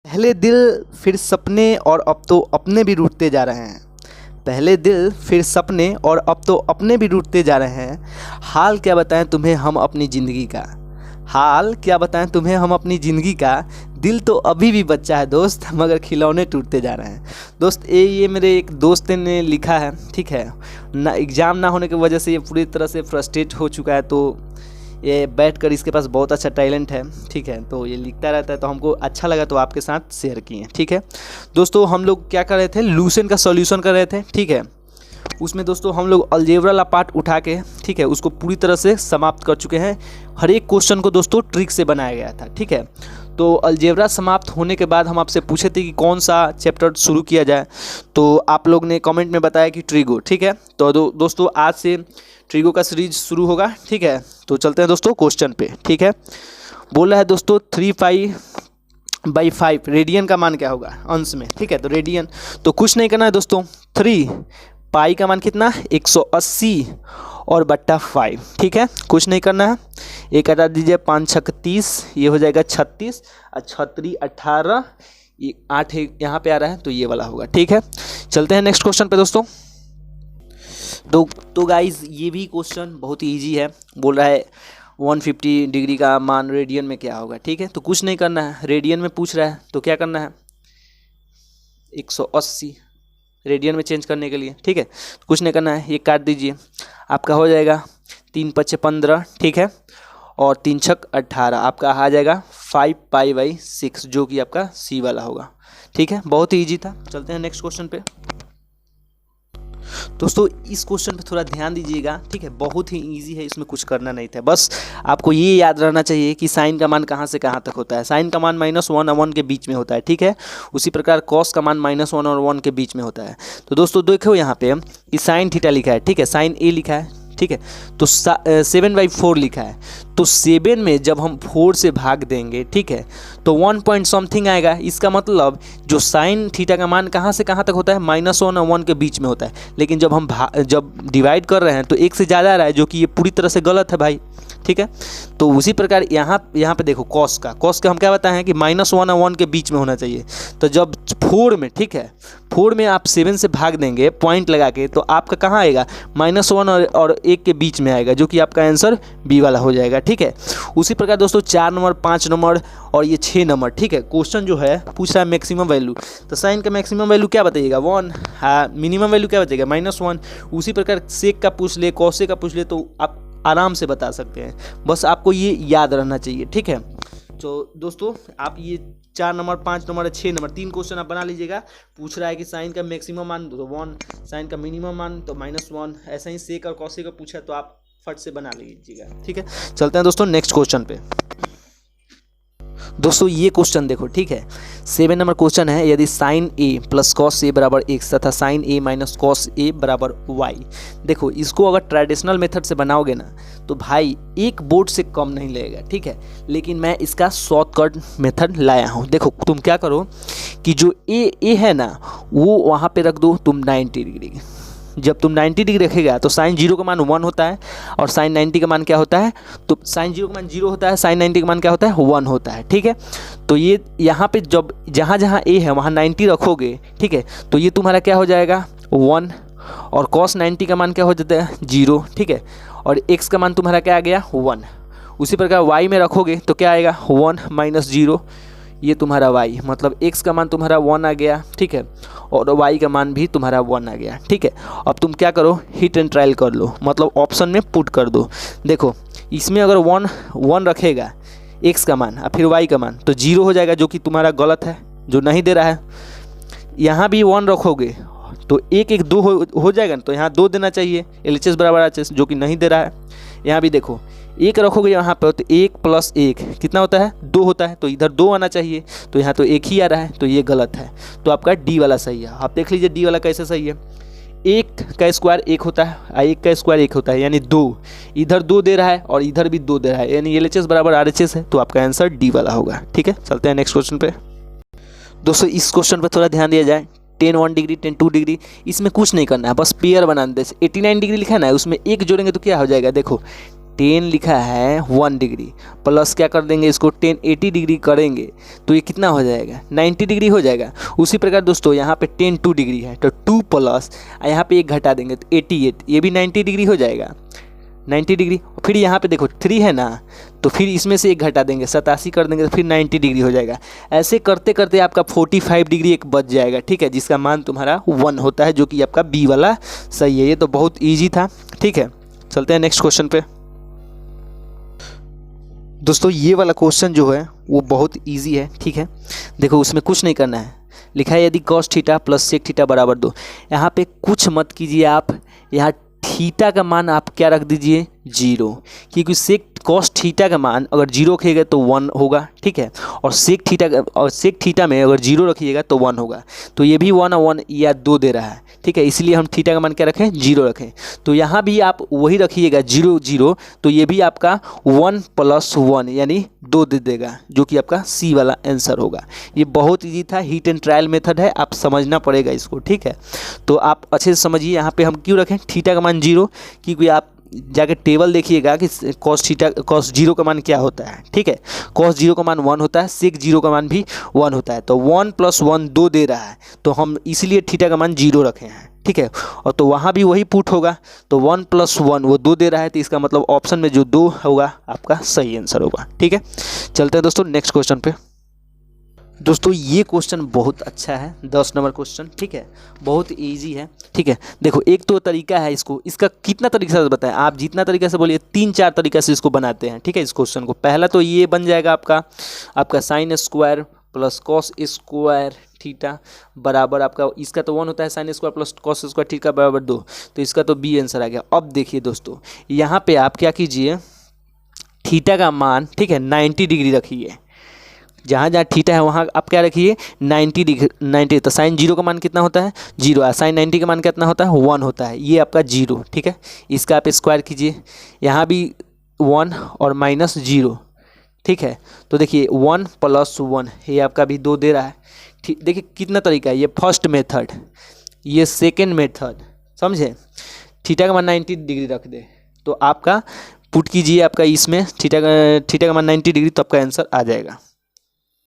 पहले दिल फिर सपने और अब तो अपने भी रूठते जा रहे हैं। पहले दिल फिर सपने और अब तो अपने भी रूठते जा रहे हैं। हाल क्या बताएं तुम्हें हम अपनी ज़िंदगी का। हाल क्या बताएं तुम्हें हम अपनी ज़िंदगी का। दिल तो अभी भी बच्चा है दोस्त, मगर खिलौने टूटते जा रहे हैं। दोस्त ये मेरे एक दोस्त ने लिखा है, ठीक है ना। एग्ज़ाम ना होने की वजह से ये पूरी तरह से फ्रस्ट्रेट हो चुका है, तो ये बैठकर इसके पास बहुत अच्छा टैलेंट है, ठीक है। तो ये लिखता रहता है, तो हमको अच्छा लगा तो आपके साथ शेयर किए, ठीक है। दोस्तों हम लोग क्या कर रहे थे, लूसेंट का सॉल्यूशन कर रहे थे, ठीक है। उसमें दोस्तों हम लोग अलजेब्रा वाला पार्ट उठा के, ठीक है, उसको पूरी तरह से समाप्त कर चुके हैं। हर एक क्वेश्चन को दोस्तों ट्रिक से बनाया गया था, ठीक है। तो अलजेब्रा समाप्त होने के बाद हम आपसे पूछे थे कि कौन सा चैप्टर शुरू किया जाए, तो आप लोग ने कमेंट में बताया कि ट्रिगो, ठीक है। तो दोस्तों आज से ट्रिगो का सीरीज शुरू होगा, ठीक है। तो चलते हैं दोस्तों क्वेश्चन पे, ठीक है। बोल रहा है दोस्तों 3π/5 रेडियन का मान क्या होगा अंश में, ठीक है। तो रेडियन तो कुछ नहीं करना है दोस्तों, 3 पाई का मान कितना 180 और बट्टा 5, ठीक है। कुछ नहीं करना है, एक हटा दीजिए, 5 छक 30, ये हो जाएगा 36 और 36 18, ये 8 यहाँ पे आ रहा है, तो ये वाला होगा, ठीक है। चलते हैं नेक्स्ट क्वेश्चन पे दोस्तों। तो गाइज ये भी क्वेश्चन बहुत ही ईजी है। बोल रहा है 150 डिग्री का मान रेडियन में क्या होगा, ठीक है। तो कुछ नहीं करना है, रेडियन में पूछ रहा है तो क्या करना है 180 रेडियन में चेंज करने के लिए, ठीक है। तो कुछ नहीं करना है, ये काट दीजिए, आपका हो जाएगा 3 × 5 = 15, ठीक है। और 3 छक 18, आपका आ जाएगा 5π/6, जो कि आपका सी वाला होगा, ठीक है। बहुत ही ईजी था। चलते हैं नेक्स्ट क्वेश्चन पे। दोस्तों इस क्वेश्चन पे थोड़ा ध्यान दीजिएगा, ठीक है। बहुत ही इजी है, इसमें कुछ करना नहीं था, बस आपको ये याद रहना चाहिए कि साइन का मान कहाँ से कहाँ तक होता है। साइन का मान -1 और 1 के बीच में होता है, ठीक है। उसी प्रकार कॉस का मान -1 और 1 के बीच में होता है। तो दोस्तों देखो यहाँ पे कि साइन थीटा लिखा है, ठीक है, साइन ए लिखा है, ठीक है। तो 7/4 लिखा है, तो 7 में जब हम 4 से भाग देंगे, ठीक है, तो 1 पॉइंट समथिंग आएगा। इसका मतलब जो साइन थीटा का मान कहाँ से कहाँ तक होता है, -1 और 1 के बीच में होता है। लेकिन जब हम जब डिवाइड कर रहे हैं तो 1 से ज़्यादा आ रहा है, जो कि ये पूरी तरह से गलत है भाई, ठीक है। तो उसी प्रकार यहाँ पे देखो कॉस का हम क्या बताए हैं कि -1 और 1 के बीच में होना चाहिए। तो जब 4 में, ठीक है, 4 में आप 7 से भाग देंगे पॉइंट लगा के, तो आपका कहाँ आएगा -1 और 1 के बीच में आएगा, जो कि आपका आंसर बी वाला हो जाएगा, ठीक है। उसी प्रकार दोस्तों 4 नंबर 5 नंबर और ये 6 नंबर, ठीक है। क्वेश्चन जो है पूछ रहा है मैक्सिमम वैल्यू, तो साइन का मैक्सिमम वैल्यू क्या बताइएगा 1, हाँ, मिनिमम वैल्यू क्या बताइएगा -1। उसी प्रकार सेक का पूछ ले, कॉसे का पूछ ले, तो आप आराम से बता सकते हैं, बस आपको ये याद रहना चाहिए, ठीक है। तो दोस्तों आप ये 4 नंबर 5 नंबर 6 नंबर 3 क्वेश्चन आप बना लीजिएगा। पूछ रहा है कि साइन का मैक्सिमम मान तो 1, साइन का मिनिमम मान तो -1, ऐसा ही सेक और कॉसे का पूछा तो आप फट से बना लीजिएगा, ठीक है। चलते हैं दोस्तों नेक्स्ट क्वेश्चन पे। दोस्तों ये क्वेश्चन देखो, ठीक है, 7 नंबर क्वेश्चन है, यदि sign A plus cos A बराबर x तथा sign A minus cos A बराबर y। देखो इसको अगर ट्रेडिशनल मेथड से बनाओगे ना तो भाई एक बोर्ड से कम नहीं लगेगा, ठीक है। लेकिन मैं इसका शॉर्टकट मेथड लाया हूँ। देखो तुम क्या करो कि जो ए है ना वो वहाँ पे रख दो तुम 90 डिग्री। जब तुम 90 डिग्री रखेगा तो साइन 0 का मान 1 होता है और साइन 90 का मान क्या होता है, तो साइन 0 का मान 0 होता है, साइन 90 का मान क्या होता है 1 होता है, ठीक है। तो ये यहाँ पे जब जहाँ जहाँ ए है वहाँ 90 रखोगे, ठीक है, तो ये तुम्हारा क्या हो जाएगा 1, और कॉस 90 का मान क्या हो जाता है 0, ठीक है, और एक्स का मान तुम्हारा क्या आ गया 1। उसी प्रकार वाई में रखोगे तो क्या आएगा 1 - 0, ये तुम्हारा y, मतलब x का मान तुम्हारा 1 आ गया, ठीक है, और y का मान भी तुम्हारा 1 आ गया, ठीक है। अब तुम क्या करो हिट एंड ट्रायल कर लो, मतलब ऑप्शन में पुट कर दो। देखो इसमें अगर 1 रखेगा x का मान और फिर y का मान तो 0 हो जाएगा, जो कि तुम्हारा गलत है, जो नहीं दे रहा है। यहाँ भी 1 रखोगे तो 1 1 2 हो जाएगा ना, तो यहाँ 2 देना चाहिए, LHS बराबर HH, जो कि नहीं दे रहा है। यहाँ भी देखो 1 रखोगे यहाँ पर तो 1 + 1 कितना होता है 2 होता है, तो इधर 2 आना चाहिए, तो यहाँ तो 1 ही आ रहा है, तो ये गलत है। तो आपका डी वाला सही है। आप देख लीजिए डी वाला कैसे सही है। 1 का स्क्वायर 1 होता है और 1 का स्क्वायर 1 होता है, यानी 2, इधर 2 दे रहा है और इधर भी 2 दे रहा है, यानी LHS बराबर RHS है, तो आपका आंसर डी वाला होगा, ठीक है। चलते हैं नेक्स्ट क्वेश्चन पे। दोस्तों इस क्वेश्चन पर थोड़ा ध्यान दिया जाए। 10 1 डिग्री 10 2 डिग्री, इसमें कुछ नहीं करना है, बस पेयर बनाना। जैसे 89 डिग्री लिखा है ना, उसमें 1 जोड़ेंगे तो क्या हो जाएगा, देखो 10 लिखा है 1 डिग्री, प्लस क्या कर देंगे इसको 10 80 डिग्री करेंगे तो ये कितना हो जाएगा 90 डिग्री हो जाएगा। उसी प्रकार दोस्तों यहाँ पे 10 2 डिग्री है तो 2 प्लस यहाँ पे 1 घटा देंगे तो 88, ये भी 90 डिग्री हो जाएगा 90 डिग्री। फिर यहाँ पे देखो 3 है ना, तो फिर इसमें से 1 घटा देंगे 87 कर देंगे तो फिर 90 डिग्री हो जाएगा। ऐसे करते करते आपका 45 डिग्री एक बच जाएगा, ठीक है, जिसका मान तुम्हारा 1 होता है, जो कि आपका बी वाला सही है। ये तो बहुत ईजी था, ठीक है। चलते हैं नेक्स्ट क्वेश्चन पे। दोस्तों ये वाला क्वेश्चन जो है वो बहुत ईजी है, ठीक है। देखो उसमें कुछ नहीं करना है, लिखा है यदि cos theta plus sec theta बराबर 2। यहाँ पे कुछ मत कीजिए आप, यहाँ थीटा का मान आप क्या रख दीजिए 0, क्योंकि सेक cos थीटा का मान अगर 0 रखिएगा तो 1 होगा, ठीक है, और सेक थीटा में अगर 0 रखिएगा तो 1 होगा। तो ये भी 1 और 1 या 2 दे रहा है, ठीक है, इसलिए हम थीटा का मान क्या रखें 0 रखें। तो यहाँ भी आप वही रखिएगा 0 0, तो ये भी आपका 1 + 1 यानी 2 दे देगा, जो कि आपका सी वाला आंसर होगा। ये बहुत ईजी था, हिट एंड ट्रायल मेथड है, आप समझना पड़ेगा इसको, ठीक है। तो आप अच्छे से समझिए यहाँ पे हम क्यों रखें थीटा का मान 0, क्योंकि आप जाके टेबल देखिएगा कि cos 0 का मान क्या होता है, ठीक है। cos 0 का मान 1 होता है, sec 0 का मान भी 1 होता है। तो 1 + 1 2 दे रहा है, तो हम इसलिए थीटा का मान 0 रखे हैं, ठीक है। और तो वहाँ भी वही पुट होगा, तो 1 + 1 वो 2 दे रहा है, तो इसका मतलब ऑप्शन में जो 2 होगा आपका सही आंसर होगा, ठीक है। चलते हैं दोस्तों नेक्स्ट क्वेश्चन पे। दोस्तों ये क्वेश्चन बहुत अच्छा है, 10 नंबर क्वेश्चन, ठीक है, बहुत इजी है, ठीक है। देखो एक तो तरीका है इसको, इसका कितना तरीका से बताएं आप, जितना तरीका से बोलिए 3-4 तरीका से इसको बनाते हैं, ठीक है। इस क्वेश्चन को पहला तो ये बन जाएगा आपका sin square plus cos square theta बराबर आपका, इसका तो 1 होता है sin square plus cos square theta बराबर 2, तो इसका तो बी आंसर आ गया। अब देखिए दोस्तों यहाँ पे आप क्या कीजिए, थीटा का मान, ठीक है, 90 डिग्री रखिए, जहाँ जहाँ थीटा है वहाँ आप क्या रखिए 90 डिग्री 90। तो sin 0 का मान कितना होता है 0 है, sin 90 का मान कितना होता है 1 होता है, ये आपका 0, ठीक है। इसका आप स्क्वायर कीजिए, यहाँ भी 1 और -0, ठीक है। तो देखिए 1 + 1 ये आपका भी 2 दे रहा है, ठीक। देखिए कितना तरीका है, ये फर्स्ट मेथड, ये सेकेंड मेथड, समझे। थीटा का मान 90 डिग्री रख दे, तो आपका पुट कीजिए आपका इसमें थीटा का मान 90 डिग्री, तो आपका आंसर आ जाएगा।